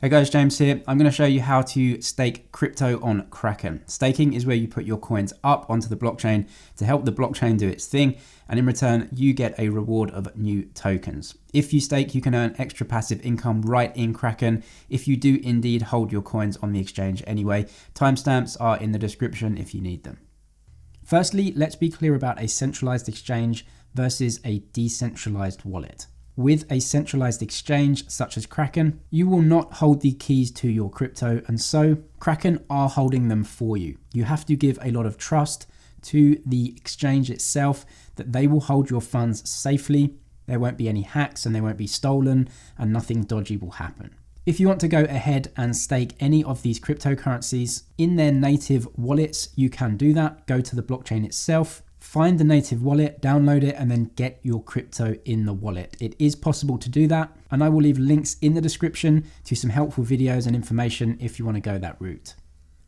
Hey guys, James here. I'm going to show you how to stake crypto on Kraken. Staking is where you put your coins up onto the blockchain to help the blockchain do its thing, and in return you get a reward of new tokens. If you stake, you can earn extra passive income right in Kraken if you do indeed hold your coins on the exchange anyway. Timestamps are in the description if you need them. Firstly, let's be clear about a centralized exchange versus a decentralized wallet. With a centralized exchange such as Kraken, you will not hold the keys to your crypto, and so Kraken are holding them for you. You have to give a lot of trust to the exchange itself that they will hold your funds safely. There won't be any hacks and they won't be stolen, and nothing dodgy will happen. If you want to go ahead and stake any of these cryptocurrencies in their native wallets, you can do that. Go to the blockchain itself, find the native wallet, download it, and then get your crypto in the wallet. It is possible to do that, and I will leave links in the description to some helpful videos and information if you want to go that route.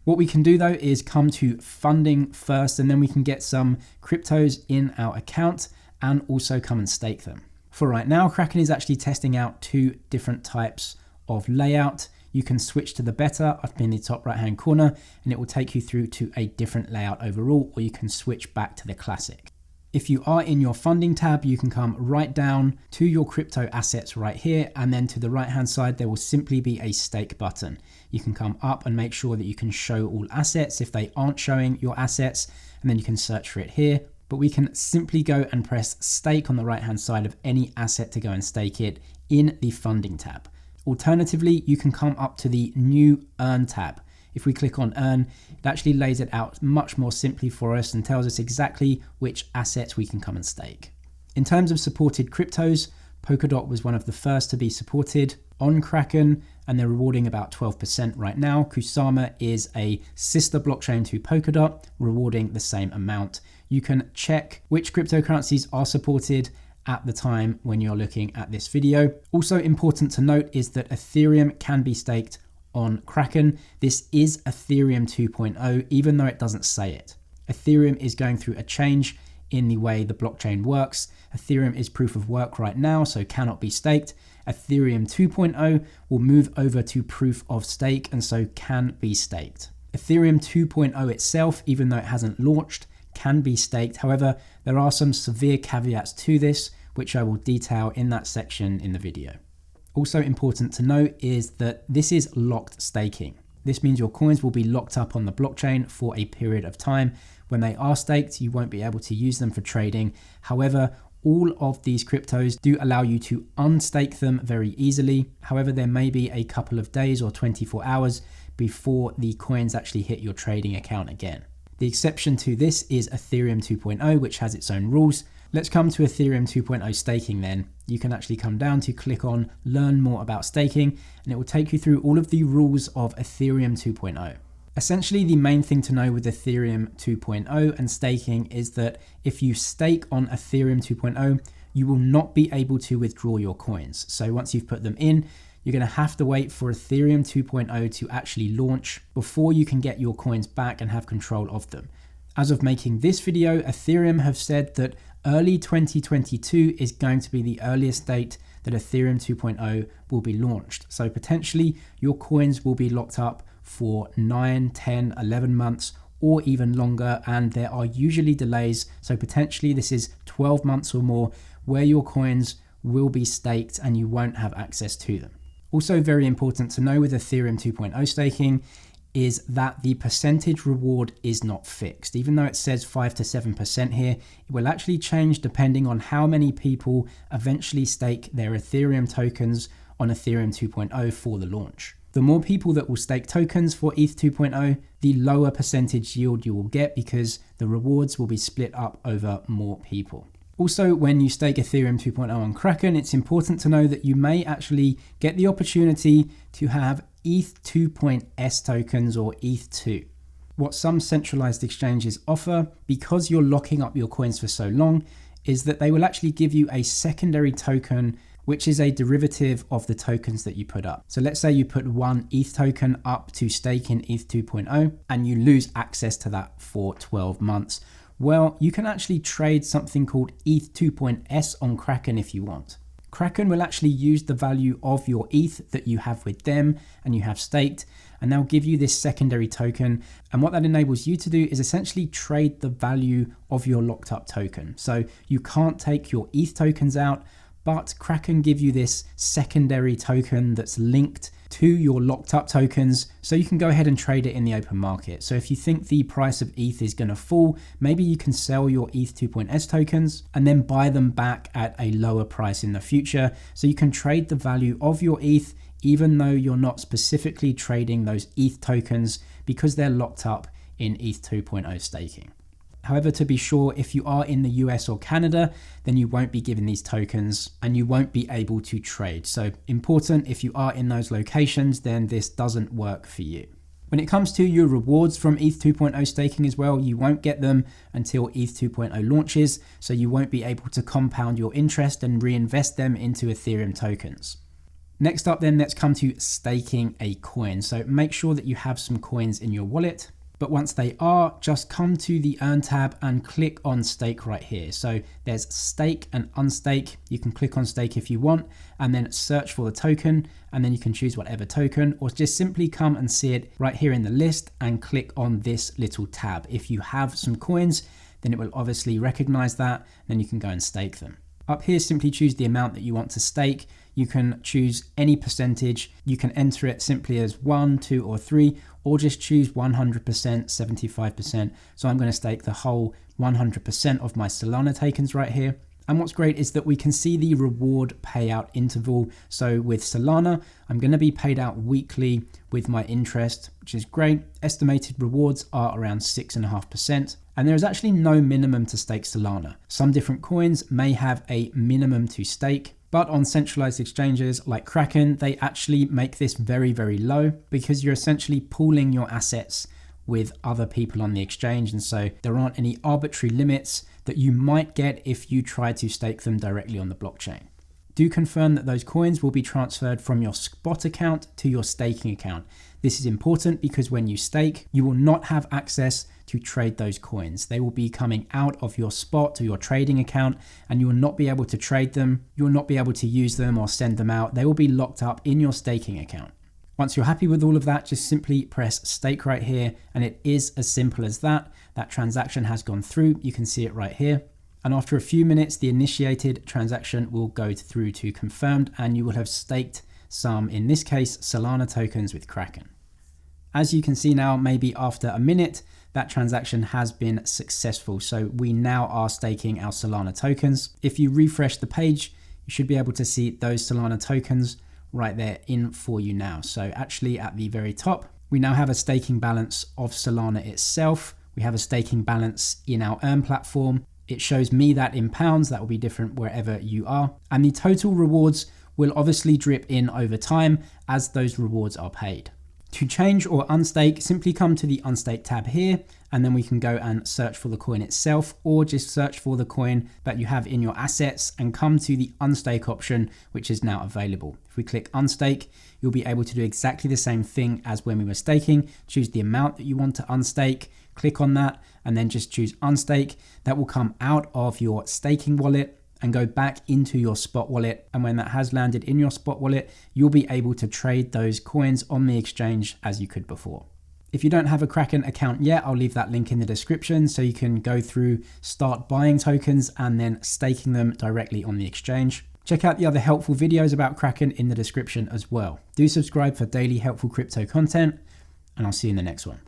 What we can do though is come to funding first, and then we can get some cryptos in our account and also come and stake them. For right now, Kraken is actually testing out two different types of layout. You can switch to the beta up in the top right hand corner and it will take you through to a different layout overall, or you can switch back to the classic. If you are in your funding tab, you can come right down to your crypto assets right here, and then to the right hand side there will simply be a stake button. You can come up and make sure that you can show all assets if they aren't showing your assets, and then you can search for it here. But we can simply go and press stake on the right hand side of any asset to go and stake it in the funding tab. Alternatively, you can come up to the new Earn tab. If we click on Earn, it actually lays it out much more simply for us and tells us exactly which assets we can come and stake. In terms of supported cryptos, Polkadot was one of the first to be supported on Kraken, and they're rewarding about 12% right now. Kusama is a sister blockchain to Polkadot, rewarding the same amount. You can check which cryptocurrencies are supported at the time when you're looking at this video. Also important to note is that Ethereum can be staked on Kraken. This is Ethereum 2.0, even though it doesn't say it. Ethereum is going through a change in the way the blockchain works. Ethereum is proof of work right now, so cannot be staked. Ethereum 2.0 will move over to proof of stake and so can be staked. Ethereum 2.0 itself, even though it hasn't launched, can be staked. However, there are some severe caveats to this, which I will detail in that section in the video. Also important to note is that this is locked staking. This means your coins will be locked up on the blockchain for a period of time. When they are staked, you won't be able to use them for trading. However, all of these cryptos do allow you to unstake them very easily. However, there may be a couple of days or 24 hours before the coins actually hit your trading account again. The exception to this is Ethereum 2.0, which has its own rules. Let's come to Ethereum 2.0 staking then. You can actually come down to click on Learn More About Staking, and it will take you through all of the rules of Ethereum 2.0. Essentially, the main thing to know with Ethereum 2.0 and staking is that if you stake on Ethereum 2.0, you will not be able to withdraw your coins. So once you've put them in, you're going to have to wait for Ethereum 2.0 to actually launch before you can get your coins back and have control of them. As of making this video, Ethereum have said that early 2022 is going to be the earliest date that Ethereum 2.0 will be launched. So potentially your coins will be locked up for 9, 10, 11 months or even longer, and there are usually delays. So potentially this is 12 months or more where your coins will be staked and you won't have access to them. Also very important to know with Ethereum 2.0 staking is that the percentage reward is not fixed. Even though it says 5 to 7% here, it will actually change depending on how many people eventually stake their Ethereum tokens on Ethereum 2.0 for the launch. The more people that will stake tokens for ETH 2.0, the lower percentage yield you will get because the rewards will be split up over more people. Also, when you stake Ethereum 2.0 on Kraken, it's important to know that you may actually get the opportunity to have ETH 2.S tokens or ETH2. What some centralized exchanges offer, because you're locking up your coins for so long, is that they will actually give you a secondary token, which is a derivative of the tokens that you put up. So let's say you put one ETH token up to stake in ETH 2.0 and you lose access to that for 12 months. Well, you can actually trade something called ETH 2.S on Kraken if you want. Kraken will actually use the value of your ETH that you have with them and you have staked, and they'll give you this secondary token. And what that enables you to do is essentially trade the value of your locked up token. So you can't take your ETH tokens out, but Kraken give you this secondary token that's linked to your locked up tokens, so you can go ahead and trade it in the open market. So if you think the price of ETH is going to fall, maybe you can sell your ETH 2.S tokens and then buy them back at a lower price in the future. So you can trade the value of your ETH even though you're not specifically trading those ETH tokens because they're locked up in ETH 2.0 staking. However, to be sure, if you are in the US or Canada, then you won't be given these tokens and you won't be able to trade. So important, if you are in those locations, then this doesn't work for you. When it comes to your rewards from ETH 2.0 staking as well, you won't get them until ETH 2.0 launches. So you won't be able to compound your interest and reinvest them into Ethereum tokens. Next up then, let's come to staking a coin. So make sure that you have some coins in your wallet. But once they are, just come to the Earn tab and click on Stake right here. So there's Stake and Unstake. You can click on Stake if you want, and then search for the token, and then you can choose whatever token, or just simply come and see it right here in the list and click on this little tab. If you have some coins, then it will obviously recognize that, then you can go and stake them. Up here, simply choose the amount that you want to stake. You can choose any percentage. You can enter it simply as 1, 2, or 3, or just choose 100%, 75%. So I'm going to stake the whole 100% of my Solana tokens right here. And what's great is that we can see the reward payout interval. So with Solana, I'm going to be paid out weekly with my interest, which is great. Estimated rewards are around 6.5%. And there is actually no minimum to stake Solana. Some different coins may have a minimum to stake, but on centralized exchanges like Kraken, they actually make this very, very low because you're essentially pooling your assets with other people on the exchange. And so there aren't any arbitrary limits that you might get if you try to stake them directly on the blockchain. Do confirm that those coins will be transferred from your spot account to your staking account. This is important because when you stake, you will not have access to trade those coins. They will be coming out of your spot to your trading account, and you will not be able to trade them. You will not be able to use them or send them out. They will be locked up in your staking account. Once you're happy with all of that, just simply press stake right here, and it is as simple as that. That transaction has gone through. You can see it right here. And after a few minutes, the initiated transaction will go through to confirmed, and you will have staked some, in this case, Solana tokens with Kraken. As you can see now, maybe after a minute, that transaction has been successful. So we now are staking our Solana tokens. If you refresh the page, you should be able to see those Solana tokens right there in for you now. So actually at the very top, we now have a staking balance of Solana itself. We have a staking balance in our Earn platform. It shows me that in pounds. That will be different wherever you are. And the total rewards will obviously drip in over time as those rewards are paid. To change or unstake, simply come to the Unstake tab here, and then we can go and search for the coin itself, or just search for the coin that you have in your assets and come to the Unstake option, which is now available. If we click Unstake, you'll be able to do exactly the same thing as when we were staking. Choose the amount that you want to unstake, click on that, and then just choose Unstake. That will come out of your staking wallet and go back into your spot wallet. And when that has landed in your spot wallet, you'll be able to trade those coins on the exchange as you could before. If you don't have a Kraken account yet, I'll leave that link in the description so you can go through, start buying tokens and then staking them directly on the exchange. Check out the other helpful videos about Kraken in the description as well. Do subscribe for daily helpful crypto content, and I'll see you in the next one.